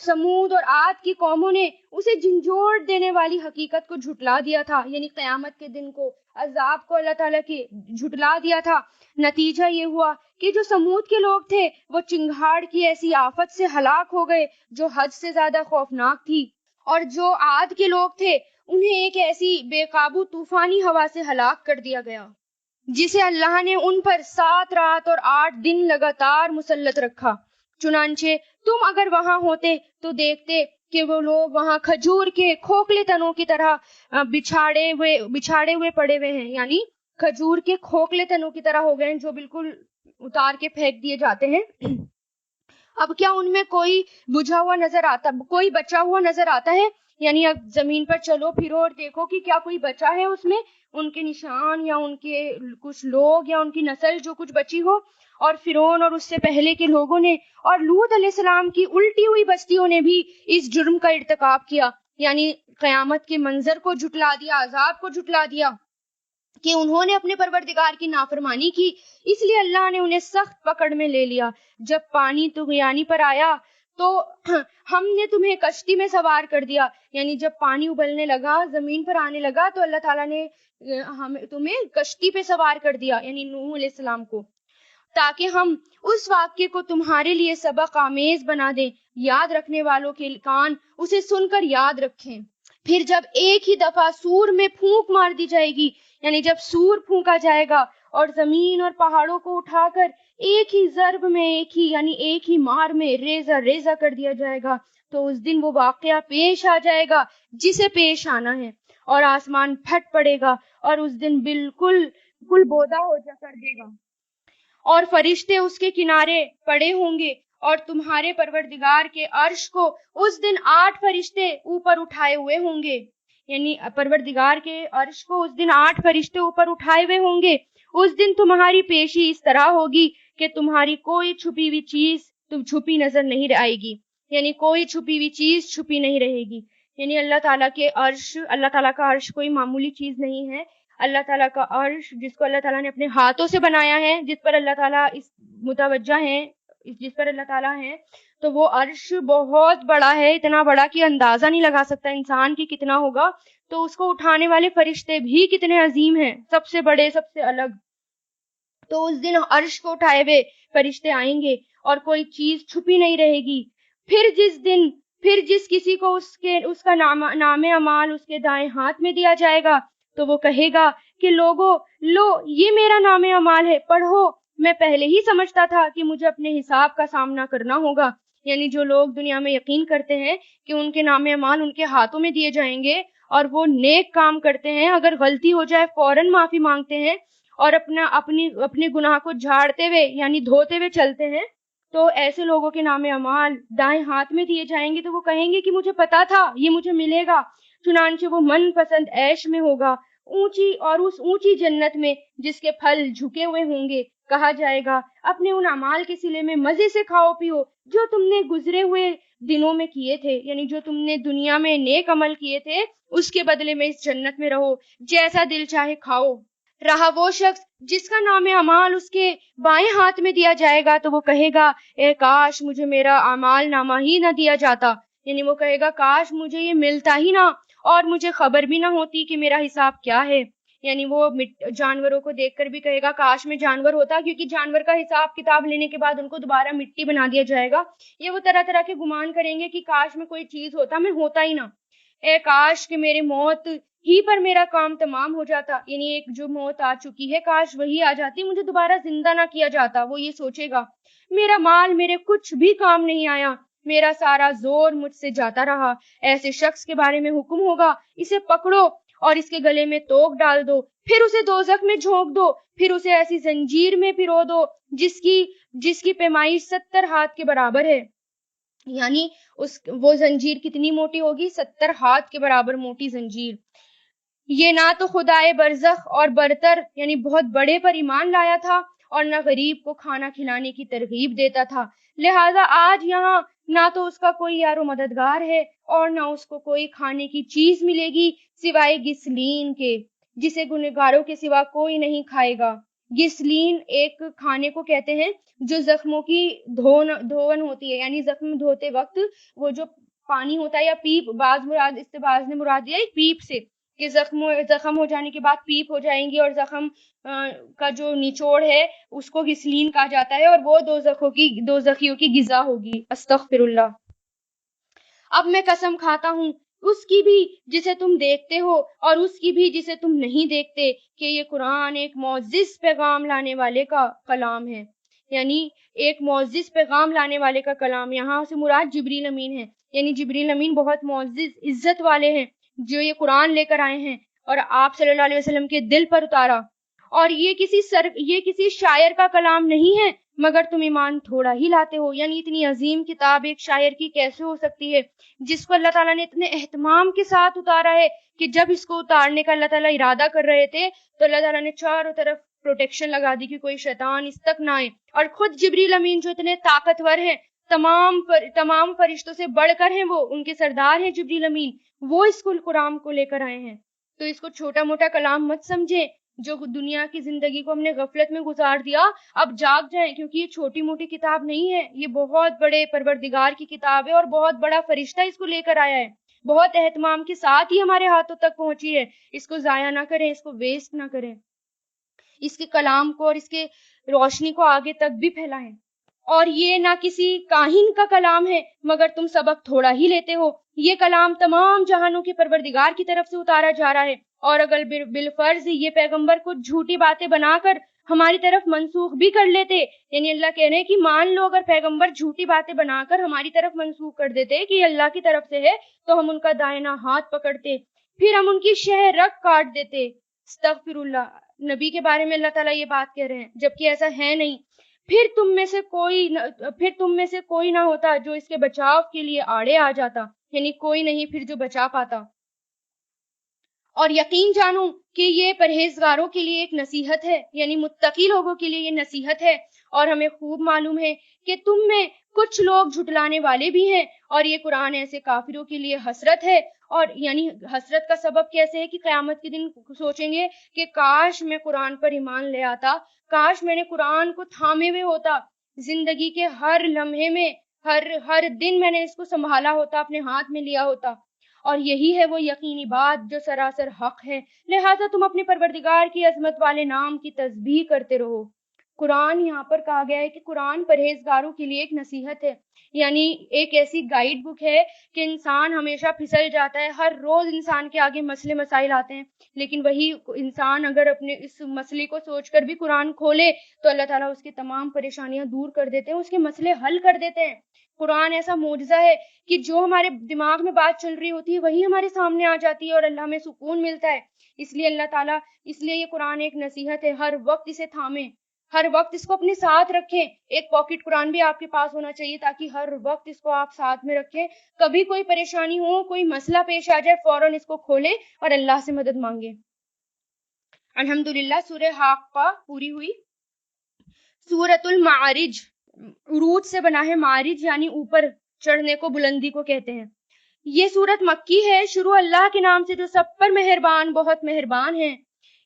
Speaker 1: سمود اور عاد کی قوموں نے اسے جھنجھوڑ دینے والی حقیقت کو جھٹلا دیا تھا, یعنی قیامت کے دن کو, عذاب کو اللہ تعالیٰ کے جھٹلا دیا تھا. نتیجہ یہ ہوا کہ جو سمود کے لوگ تھے وہ چنگھاڑ کی ایسی آفت سے ہلاک ہو گئے جو حد سے زیادہ خوفناک تھی. اور جو عاد کے لوگ تھے انہیں ایک ایسی بے قابو طوفانی ہوا سے ہلاک کر دیا گیا جسے اللہ نے ان پر 7 رات اور 8 دن لگاتار مسلط رکھا. چنانچہ تم اگر وہاں ہوتے تو دیکھتے کہ وہ لوگ وہاں کھجور کے کھوکھلے تنوں کی طرح بچھاڑے ہوئے پڑے ہوئے ہیں. یعنی کھجور کے کھوکھلے تنوں کی طرح ہو گئے ہیں جو بالکل اتار کے پھینک دیے جاتے ہیں. اب کیا ان میں کوئی بجھا ہوا نظر آتا, کوئی بچا ہوا نظر آتا ہے؟ یعنی اب زمین پر چلو پھرو اور دیکھو کہ کیا کوئی بچا ہے اس میں, ان کے نشان یا ان کے کچھ لوگ یا ان کی نسل جو کچھ بچی ہو. اور فرعون اور اس سے پہلے کے لوگوں نے اور لوط علیہ السلام کی الٹی ہوئی بستیوں نے بھی اس جرم کا ارتکاب کیا. یعنی قیامت کے منظر کو جھٹلا دیا, عذاب کو جھٹلا دیا کہ انہوں نے اپنے پروردگار کی نافرمانی کی. اس لیے اللہ نے انہیں سخت پکڑ میں لے لیا. جب پانی طغیانی پر آیا تو ہم نے تمہیں کشتی میں سوار کر دیا. یعنی جب پانی ابلنے لگا, زمین پر آنے لگا, تو اللہ تعالیٰ نے تمہیں کشتی پہ سوار کر دیا, یعنی نوح علیہ السلام کو, تاکہ ہم اس واقعے کو تمہارے لیے سبق آمیز بنا دیں. یاد رکھنے والوں کے کان اسے سن کر یاد رکھیں. پھر جب ایک ہی دفعہ سور میں پھونک مار دی جائے گی, یعنی جب سور پھونکا جائے گا اور زمین اور پہاڑوں کو اٹھا کر ایک ہی ضرب میں, ایک ہی مار میں ریزہ کر دیا جائے گا, تو اس دن وہ واقعہ پیش آ جائے گا جسے پیش آنا ہے, اور آسمان پھٹ پڑے گا اور اس دن بالکل بودا ہو جا کر دے گا, اور فرشتے اس کے کنارے پڑے ہوں گے, اور تمہارے پروردگار کے عرش کو اس دن 8 فرشتے اوپر اٹھائے ہوئے ہوں گے. یعنی پروردگار کے عرش کو اس دن 8 فرشتے اوپر اٹھائے ہوئے ہوں گے. اس دن تمہاری پیشی اس طرح ہوگی کہ تمہاری کوئی چھپی ہوئی چیز چھپی نظر نہیں آئے گی. یعنی کوئی چھپی ہوئی چیز چھپی نہیں رہے گی. یعنی اللہ تعالیٰ کا عرش کوئی معمولی چیز نہیں ہے. اللہ تعالیٰ کا عرش جس کو اللہ تعالیٰ نے اپنے ہاتھوں سے بنایا ہے, جس پر اللہ تعالیٰ اس متوجہ ہیں, جس پر اللہ تعالیٰ ہیں, تو وہ عرش بہت بڑا ہے, اتنا بڑا کہ اندازہ نہیں لگا سکتا انسان کی کتنا ہوگا. تو اس کو اٹھانے والے فرشتے بھی کتنے عظیم ہیں, سب سے بڑے, سب سے الگ. تو اس دن عرش کو اٹھائے ہوئے فرشتے آئیں گے اور کوئی چیز چھپی نہیں رہے گی. پھر جس کسی کو اس کا نام اعمال اس کے دائیں ہاتھ میں دیا جائے گا تو وہ کہے گا کہ لوگو لو یہ میرا نام اعمال ہے, پڑھو. میں پہلے ہی سمجھتا تھا کہ مجھے اپنے حساب کا سامنا کرنا ہوگا. یعنی جو لوگ دنیا میں یقین کرتے ہیں کہ ان کے نام اعمال ان کے ہاتھوں میں دیے جائیں گے اور وہ نیک کام کرتے ہیں, اگر غلطی ہو جائے فوراً معافی مانگتے ہیں اور اپنے گناہ کو جھاڑتے ہوئے یعنی دھوتے ہوئے چلتے ہیں, تو ایسے لوگوں کے نام اعمال دائیں ہاتھ میں دیے جائیں گے. تو وہ کہیں گے کہ مجھے پتا تھا یہ مجھے ملے گا. چنانچہ وہ من پسند عیش میں ہوگا, اونچی جنت میں جس کے پھل جھکے ہوئے ہوں گے. کہا جائے گا اپنے ان اعمال کے صلے میں مزے سے کھاؤ پیو جو تم نے گزرے ہوئے دنوں میں کیے تھے. یعنی جو تم نے دنیا میں نیک عمل کیے تھے اس کے بدلے میں اس جنت میں رہو, جیسا دل چاہے کھاؤ. رہا وہ شخص جس کا نام اعمال اس کے بائیں ہاتھ میں دیا جائے گا تو وہ کہے گا اے کاش مجھے میرا اعمال نامہ ہی نہ دیا جاتا. یعنی وہ کہے گا کاش مجھے یہ ملتا ہی نہ اور مجھے خبر بھی نہ ہوتی کہ میرا حساب کیا ہے. یعنی وہ جانوروں کو دیکھ کر بھی کہے گا کاش میں جانور ہوتا، کیونکہ جانور کا حساب کتاب لینے کے بعد ان کو دوبارہ مٹی بنا دیا جائے گا. یہ وہ طرح طرح کے گمان کریں گے کہ کاش میں کوئی چیز ہوتا، میں ہوتا ہی نہ. اے کاش کہ میری موت ہی پر میرا کام تمام ہو جاتا. یعنی ایک جو موت آ چکی ہے کاش وہی آ جاتی، مجھے دوبارہ زندہ نہ کیا جاتا. وہ یہ سوچے گا میرا مال میرے کچھ بھی کام نہیں آیا، میرا سارا زور مجھ سے جاتا رہا. ایسے شخص کے بارے میں حکم ہوگا اسے پکڑو اور اس کے گلے میں توق ڈال دو، پھر اسے دوزخ میں جھونک دو، پھر اسے ایسی زنجیر میں پرو دو جس کی پیمائش 70 ہاتھ کے برابر ہے. یعنی وہ زنجیر کتنی موٹی ہوگی؟ 70 ہاتھ کے برابر موٹی زنجیر. یہ نہ تو خدائے برزخ اور برتر یعنی بہت بڑے پر ایمان لایا تھا اور نہ غریب کو کھانا کھلانے کی ترغیب دیتا تھا، لہذا آج یہاں نہ تو اس کا کوئی یار و مددگار ہے اور نہ اس کو کوئی کھانے کی چیز ملے گی سوائے گسلین کے، جسے گنہگاروں کے سوا کوئی نہیں کھائے گا. گسلین ایک کھانے کو کہتے ہیں جو زخموں کی دھون ہوتی ہے، یعنی زخم دھوتے وقت وہ جو پانی ہوتا ہے یا پیپ، بعض نے مراد دیا ایک پیپ سے کہ زخم ہو جانے کے بعد پیپ ہو جائیں گی اور زخم کا جو نچوڑ ہے اس کو گسلین کہا جاتا ہے اور وہ دو زخیوں کی غذا ہوگی. استغفر اللہ. اب میں قسم کھاتا ہوں اس کی بھی جسے تم دیکھتے ہو اور اس کی بھی جسے تم نہیں دیکھتے کہ یہ قرآن ایک معزز پیغام لانے والے کا کلام ہے. یعنی ایک معزز پیغام لانے والے کا کلام، یہاں سے مراد جبریل امین ہے. یعنی جبریل امین بہت معزز عزت والے ہیں جو یہ قرآن لے کر آئے ہیں اور آپ صلی اللہ علیہ وسلم کے دل پر اتارا. اور یہ کسی شاعر کا کلام نہیں ہے مگر تم ایمان تھوڑا ہی لاتے ہو. یعنی اتنی عظیم کتاب ایک شاعر کی کیسے ہو سکتی ہے جس کو اللہ تعالیٰ نے اتنے اہتمام کے ساتھ اتارا ہے کہ جب اس کو اتارنے کا اللہ تعالیٰ ارادہ کر رہے تھے تو اللہ تعالیٰ نے چاروں طرف پروٹیکشن لگا دی کہ کوئی شیطان اس تک نہ آئے. اور خود جبریل امین جو اتنے طاقتور ہیں، تمام فرشتوں سے بڑھ کر ہیں، وہ ان کے سردار ہیں جبریل امین، وہ اس کو قرآن کو لے کر آئے ہیں. تو اس کو چھوٹا موٹا کلام مت سمجھیں. جو دنیا کی زندگی کو ہم نے غفلت میں گزار دیا اب جاگ جائیں، کیونکہ یہ چھوٹی موٹی کتاب نہیں ہے، یہ بہت بڑے پروردگار کی کتاب ہے اور بہت بڑا فرشتہ اس کو لے کر آیا ہے. بہت اہتمام کے ساتھ ہی ہمارے ہاتھوں تک پہنچی ہے. اس کو ضائع نہ کریں، اس کو ویسٹ نہ کریں، اس کے کلام کو اور اس کے روشنی کو آگے تک بھی پھیلائیں. اور یہ نہ کسی کاہن کا کلام ہے مگر تم سبق تھوڑا ہی لیتے ہو. یہ کلام تمام جہانوں کے پروردگار کی طرف سے اتارا جا رہا ہے، اور اگر بالفرض یہ پیغمبر کو جھوٹی باتیں بنا کر ہماری طرف منسوخ بھی کر لیتے، یعنی اللہ کہہ رہے ہیں کہ مان لو اگر پیغمبر جھوٹی باتیں بنا کر ہماری طرف منسوخ کر دیتے کہ یہ اللہ کی طرف سے ہے تو ہم ان کا دائنا ہاتھ پکڑتے، پھر ہم ان کی شہ رگ کاٹ دیتے. استغفر اللہ. نبی کے بارے میں اللہ تعالیٰ یہ بات کہہ رہے ہیں جبکہ ایسا ہے نہیں. پھر تم میں سے کوئی نہ ہوتا جو اس کے بچاؤ کے لیے آڑے آ جاتا، یعنی کوئی نہیں پھر جو بچا پاتا. اور یقین جانو کہ یہ پرہیزگاروں کے لیے ایک نصیحت ہے، یعنی متقی لوگوں کے لیے یہ نصیحت ہے. اور ہمیں خوب معلوم ہے کہ تم میں کچھ لوگ جھٹلانے والے بھی ہیں، اور یہ قرآن ایسے کافروں کے لیے حسرت ہے. اور یعنی حسرت کا سبب کیسے ہے کہ قیامت کے دن سوچیں گے کہ کاش میں قرآن پر ایمان لے آتا، کاش میں نے قرآن کو تھامے ہوئے ہوتا، زندگی کے ہر لمحے میں ہر دن میں نے اس کو سنبھالا ہوتا، اپنے ہاتھ میں لیا ہوتا. اور یہی ہے وہ یقینی بات جو سراسر حق ہے. لہٰذا تم اپنے پروردگار کی عظمت والے نام کی تسبیح کرتے رہو. قرآن یہاں پر کہا گیا ہے کہ قرآن پرہیزگاروں کے لیے ایک نصیحت ہے، یعنی ایک ایسی گائیڈ بک ہے کہ انسان ہمیشہ پھسل جاتا ہے. ہر روز انسان کے آگے مسئلے مسائل آتے ہیں، لیکن وہی انسان اگر اپنے اس مسئلے کو سوچ کر بھی قرآن کھولے تو اللہ تعالیٰ اس کی تمام پریشانیاں دور کر دیتے ہیں، اس کے مسئلے حل کر دیتے ہیں. قرآن ایسا معجزہ ہے کہ جو ہمارے دماغ میں بات چل رہی ہوتی ہے وہی ہمارے سامنے آ جاتی ہے اور اللہ میں سکون ملتا ہے. اس لیے یہ قرآن ایک نصیحت ہے. ہر وقت اسے تھامیں، ہر وقت اس کو اپنے ساتھ رکھیں. ایک پاکٹ قرآن بھی آپ کے پاس ہونا چاہیے تاکہ ہر وقت اس کو آپ ساتھ میں رکھیں. کبھی کوئی پریشانی ہو، کوئی مسئلہ پیش آ جائے، فوراً اس کو کھولیں اور اللہ سے مدد مانگیں. الحمدللہ سورہ حاقہ پوری ہوئی. سورۃ المعارج، عروج سے بنا ہے، معارج یعنی اوپر چڑھنے کو، بلندی کو کہتے ہیں. یہ سورت مکی ہے. شروع اللہ کے نام سے جو سب پر مہربان، بہت مہربان ہے.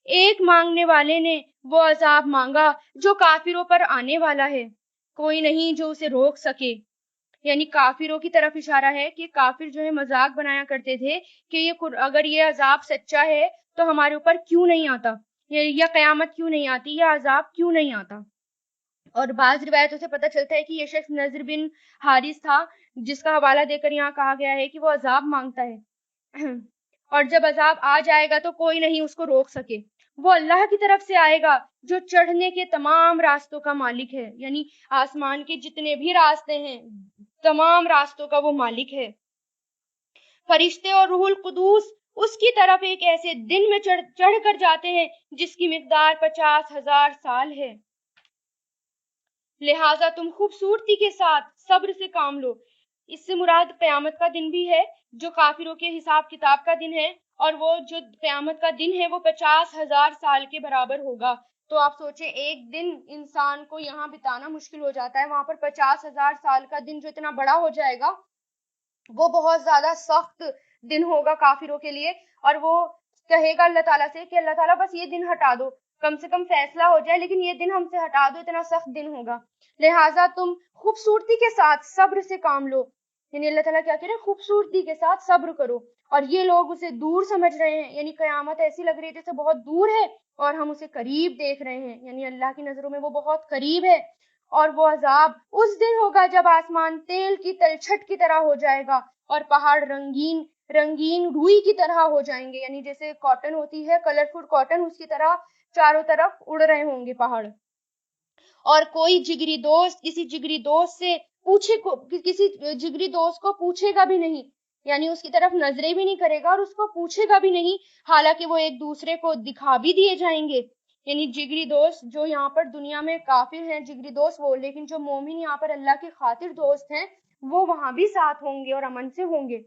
Speaker 1: ایک مانگنے والے نے وہ عذاب مانگا جو کافروں پر آنے والا ہے، کوئی نہیں جو اسے روک سکے. یعنی کافروں کی طرف اشارہ ہے کہ کافر جو ہے مذاق بنایا کرتے تھے کہ اگر یہ عذاب سچا ہے تو ہمارے اوپر کیوں نہیں آتا، یا قیامت کیوں نہیں آتی، یا عذاب کیوں نہیں آتا۔ اور بعض روایتوں سے پتہ چلتا ہے کہ یہ شخص نضر بن حارث تھا، جس کا حوالہ دے کر یہاں کہا گیا ہے کہ وہ عذاب مانگتا ہے اور جب عذاب آ جائے گا تو کوئی نہیں اس کو روک سکے۔ وہ اللہ کی طرف سے آئے گا جو چڑھنے کے تمام راستوں کا مالک ہے، یعنی آسمان کے جتنے بھی راستے ہیں تمام راستوں کا وہ مالک ہے۔ فرشتے اور روح القدس اس کی طرف ایک ایسے دن میں چڑھ کر جاتے ہیں جس کی مقدار 50,000 سال ہے۔ لہٰذا تم خوبصورتی کے ساتھ صبر سے کام لو۔ اس سے مراد قیامت کا دن بھی ہے جو کافروں کے حساب کتاب کا دن ہے، اور وہ جو قیامت کا دن ہے وہ 50,000 سال کے برابر ہوگا۔ تو آپ سوچیں ایک دن انسان کو یہاں بتانا مشکل ہو جاتا ہے، وہاں پر 50,000 سال کا دن جو اتنا بڑا ہو جائے گا وہ بہت زیادہ سخت دن ہوگا کافروں کے لیے، اور وہ کہے گا اللہ تعالیٰ سے کہ اللہ تعالیٰ بس یہ دن ہٹا دو، کم سے کم فیصلہ ہو جائے لیکن یہ دن ہم سے ہٹا دو، اتنا سخت دن ہوگا۔ لہٰذا تم خوبصورتی کے ساتھ صبر سے کام لو، یعنی اللہ تعالیٰ کیا کہہ رہے ہیں، خوبصورتی کے ساتھ صبر کرو۔ اور یہ لوگ اسے دور سمجھ رہے ہیں، یعنی قیامت ایسی لگ رہی ہے جیسے بہت دور ہے اور ہم اسے قریب دیکھ رہے ہیں، یعنی اللہ کی نظروں میں وہ بہت قریب ہے۔ اور وہ عذاب اس دن ہوگا جب آسمان تیل کی تلچھٹ کی طرح ہو جائے گا اور پہاڑ رنگین روئی کی طرح ہو جائیں گے، یعنی جیسے کاٹن ہوتی ہے کلرفل کاٹن، اس کی طرح چاروں طرف اڑ رہے ہوں گے پہاڑ۔ اور کوئی جگری دوست کسی جگری دوست کو پوچھے گا بھی نہیں، یعنی اس کی طرف نظریں بھی نہیں کرے گا اور اس کو پوچھے گا بھی نہیں، حالانکہ وہ ایک دوسرے کو دکھا بھی دیے جائیں گے۔ یعنی جگری دوست جو یہاں پر دنیا میں کافر ہیں جگری دوست وہ، لیکن جو مومن یہاں پر اللہ کی خاطر دوست ہیں وہ وہاں بھی ساتھ ہوں گے اور امن سے ہوں گے۔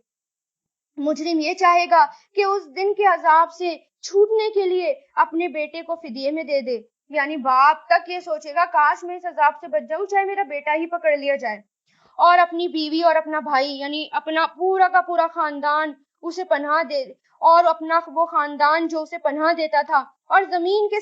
Speaker 1: مجرم یہ چاہے گا کہ اس دن کے عذاب سے چھوٹنے کے لیے اپنے بیٹے کو فدیے میں دے دے، یعنی باپ تک یہ سوچے گا کاش میں اس عذاب سے بچ جاؤں چاہے میرا بیٹا ہی پکڑ لیا جائے، اور اپنی بیوی اور اپنا بھائی یعنی اپنا پورا کا پورا خاندان اسے پناہ دے، اور اپنا وہ خاندان جو اسے پناہ دیتا تھا، اور زمین کے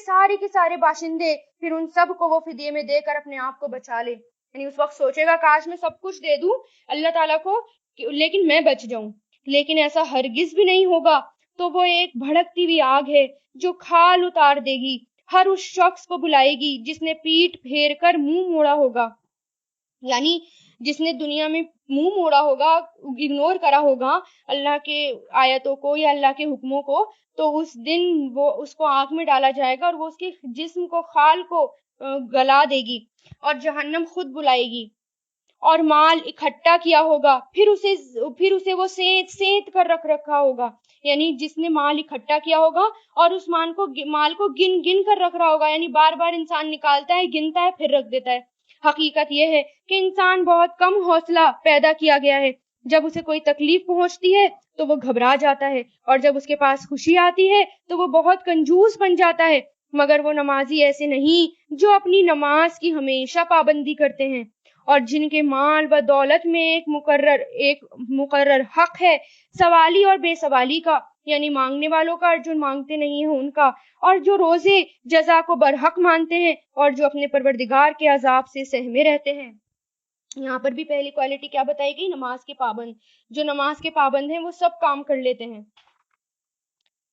Speaker 1: سارے باشندے، پھر ان سب کو وہ فدیے میں دے کر اپنے آپ کو بچا لے۔ یعنی اس وقت سوچے گا کاش میں سب کچھ دے دوں اللہ تعالیٰ کو لیکن میں بچ جاؤں، لیکن ایسا ہرگز بھی نہیں ہوگا۔ تو وہ ایک بھڑکتی ہوئی آگ ہے جو کھال اتار دے گی، ہر اس شخص کو بلائے گی جس نے پیٹ پھیر کر منہ موڑا ہوگا، یعنی جس نے دنیا میں منہ موڑا ہوگا، اگنور کرا ہوگا اللہ کے آیتوں کو یا اللہ کے حکموں کو، تو اس دن وہ اس کو آگ میں ڈالا جائے گا اور وہ اس کے جسم کو خال کو گلا دے گی، اور جہنم خود بلائے گی، اور مال اکٹھا کیا ہوگا، پھر اسے وہ سینت کر رکھا ہوگا، یعنی جس نے مال اکٹھا کیا ہوگا اور اس مال کو گن کر رکھ رہا ہوگا، یعنی بار بار انسان نکالتا ہے، گنتا ہے، پھر رکھ دیتا ہے۔ حقیقت یہ ہے کہ انسان بہت کم حوصلہ پیدا کیا گیا ہے، جب اسے کوئی تکلیف پہنچتی ہے تو وہ گھبرا جاتا ہے، اور جب اس کے پاس خوشی آتی ہے تو وہ بہت کنجوس بن جاتا ہے، مگر وہ نمازی ایسے نہیں جو اپنی نماز کی ہمیشہ پابندی کرتے ہیں، اور جن کے مال و دولت میں ایک مقرر حق ہے، سوالی اور بے سوالی کا، یعنی مانگنے والوں کا اور جو مانگتے نہیں ہیں ان کا، اور جو روزے جزا کو برحق مانتے ہیں اور جو اپنے پروردگار کے عذاب سے سہمے رہتے ہیں۔ یہاں پر بھی پہلی کوالٹی کیا بتائی گئی؟ نماز کے پابند۔ جو نماز کے پابند ہیں وہ سب کام کر لیتے ہیں۔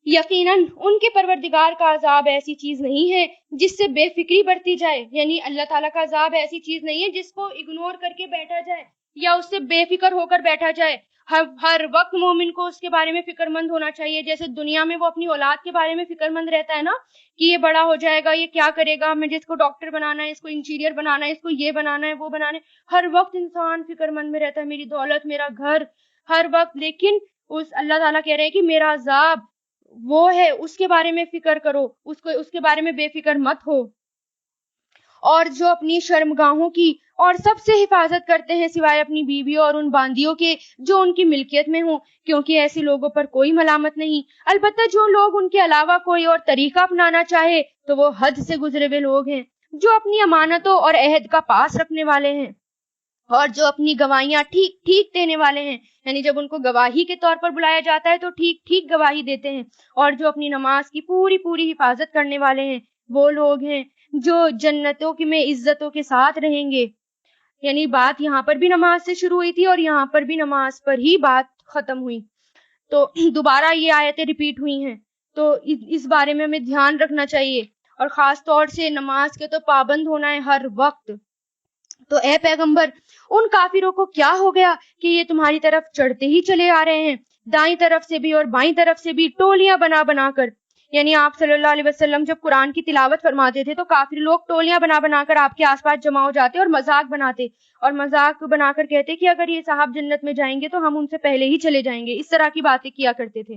Speaker 1: یقیناً ان کے پروردگار کا عذاب ایسی چیز نہیں ہے جس سے بے فکری برتی جائے، یعنی اللہ تعالیٰ کا عذاب ایسی چیز نہیں ہے جس کو اگنور کر کے بیٹھا جائے یا اس سے بے فکر ہو کر بیٹھا جائے۔ ہر وقت مومن کو اس کے بارے میں فکر مند ہونا چاہیے، جیسے دنیا میں وہ اپنی اولاد کے بارے میں فکر مند رہتا ہے نا کہ یہ بڑا ہو جائے گا، یہ کیا کرے گا، ہمیں جس کو ڈاکٹر بنانا ہے، اس کو انجینئر بنانا ہے، اس کو یہ بنانا ہے، وہ بنانا ہے، ہر وقت انسان فکر مند میں رہتا ہے، میری دولت، میرا گھر، ہر وقت۔ لیکن اللہ تعالیٰ کہہ رہے ہیں کہ میرا عذاب وہ ہے، اس کے بارے میں فکر کرو، اس کے بارے میں بے فکر مت ہو۔ اور جو اپنی شرمگاہوں کی اور سب سے حفاظت کرتے ہیں سوائے اپنی بیویوں اور ان باندیوں کے جو ان کی ملکیت میں ہوں، کیونکہ ایسے لوگوں پر کوئی ملامت نہیں۔ البتہ جو لوگ ان کے علاوہ کوئی اور طریقہ اپنانا چاہے تو وہ حد سے گزرے ہوئے لوگ ہیں، جو اپنی امانتوں اور عہد کا پاس رکھنے والے ہیں، اور جو اپنی گواہیاں ٹھیک دینے والے ہیں، یعنی جب ان کو گواہی کے طور پر بلایا جاتا ہے تو ٹھیک گواہی دیتے ہیں، اور جو اپنی نماز کی پوری حفاظت کرنے والے ہیں، وہ لوگ ہیں جو جنتوں میں عزتوں کے ساتھ رہیں گے۔ یعنی بات یہاں پر بھی نماز سے شروع ہوئی تھی اور یہاں پر بھی نماز پر ہی بات ختم ہوئی. تو دوبارہ یہ آیتیں ریپیٹ ہوئی ہیں, تو اس بارے میں ہمیں دھیان رکھنا چاہیے, اور خاص طور سے نماز کے تو پابند ہونا ہے ہر وقت. تو اے پیغمبر, ان کافروں کو کیا ہو گیا کہ یہ تمہاری طرف چڑھتے ہی چلے آ رہے ہیں, دائیں طرف سے بھی اور بائیں طرف سے بھی, ٹولیاں بنا بنا کر. یعنی آپ صلی اللہ علیہ وسلم جب قرآن کی تلاوت فرماتے تھے تو کافر لوگ ٹولیاں بنا بنا کر آپ کے آس پاس جمع ہو جاتے اور مذاق بناتے, اور مذاق بنا کر کہتے کہ اگر یہ صاحب جنت میں جائیں گے تو ہم ان سے پہلے ہی چلے جائیں گے. اس طرح کی باتیں کیا کرتے تھے.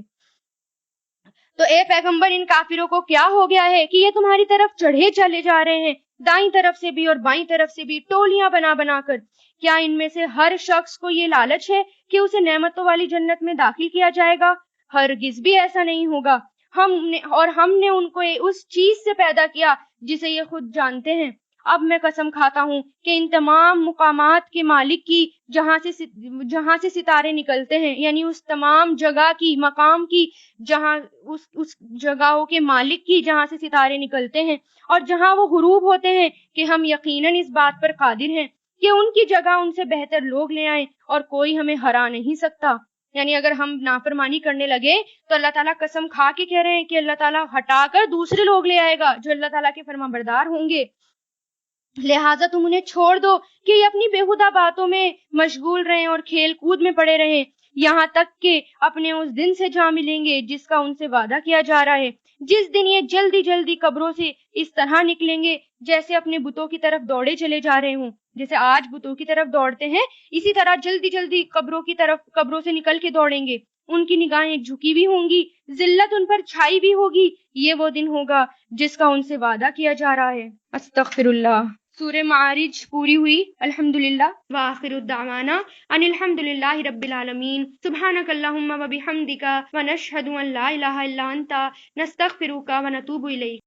Speaker 1: تو اے پیغمبر, ان کافروں کو کیا ہو گیا ہے کہ یہ تمہاری طرف چڑھے چلے جا رہے ہیں, دائیں طرف سے بھی اور بائیں طرف سے بھی, ٹولیاں بنا بنا کر. کیا ان میں سے ہر شخص کو یہ لالچ ہے کہ اسے نعمتوں والی جنت میں داخل کیا جائے گا؟ ہرگز بھی ایسا نہیں ہوگا. ہم نے ان کو اس چیز سے پیدا کیا جسے یہ خود جانتے ہیں. اب میں قسم کھاتا ہوں کہ ان تمام مقامات کے مالک کی جہاں سے ستارے نکلتے ہیں, یعنی اس تمام جگہ کی, مقام کی, جہاں اس جگہوں کے مالک کی جہاں سے ستارے نکلتے ہیں اور جہاں وہ غروب ہوتے ہیں, کہ ہم یقیناً اس بات پر قادر ہیں کہ ان کی جگہ ان سے بہتر لوگ لے آئیں, اور کوئی ہمیں ہرا نہیں سکتا. یعنی اگر ہم نافرمانی کرنے لگے تو اللہ تعالیٰ قسم کھا کے کہہ رہے ہیں کہ اللہ تعالیٰ ہٹا کر دوسرے لوگ لے آئے گا جو اللہ تعالیٰ کے فرما بردار ہوں گے. لہٰذا تم انہیں چھوڑ دو کہ یہ اپنی بےہودہ باتوں میں مشغول رہیں اور کھیل کود میں پڑے رہیں, یہاں تک کہ اپنے اس دن سے جا ملیں گے جس کا ان سے وعدہ کیا جا رہا ہے, جس دن یہ جلدی جلدی قبروں سے اس طرح نکلیں گے جیسے اپنے بتوں کی طرف دوڑے چلے جا رہے ہوں. جیسے آج بتوں کی طرف دوڑتے ہیں, اسی طرح جلدی جلدی قبروں سے نکل کے دوڑیں گے. ان کی نگاہیں جھکی بھی ہوں گی, ذلت ان پر چھائی بھی ہوگی. یہ وہ دن ہوگا جس کا ان سے وعدہ کیا جا رہا ہے. استغفر اللہ. سورہ معارج پوری ہوئی. الحمدللہ وآخر الدعوانا ان الحمدللہ رب العالمین. سبحانک اللہم و بحمدک ونشہد ان لا الہ الا انت نستغفرک ونتوب الیک.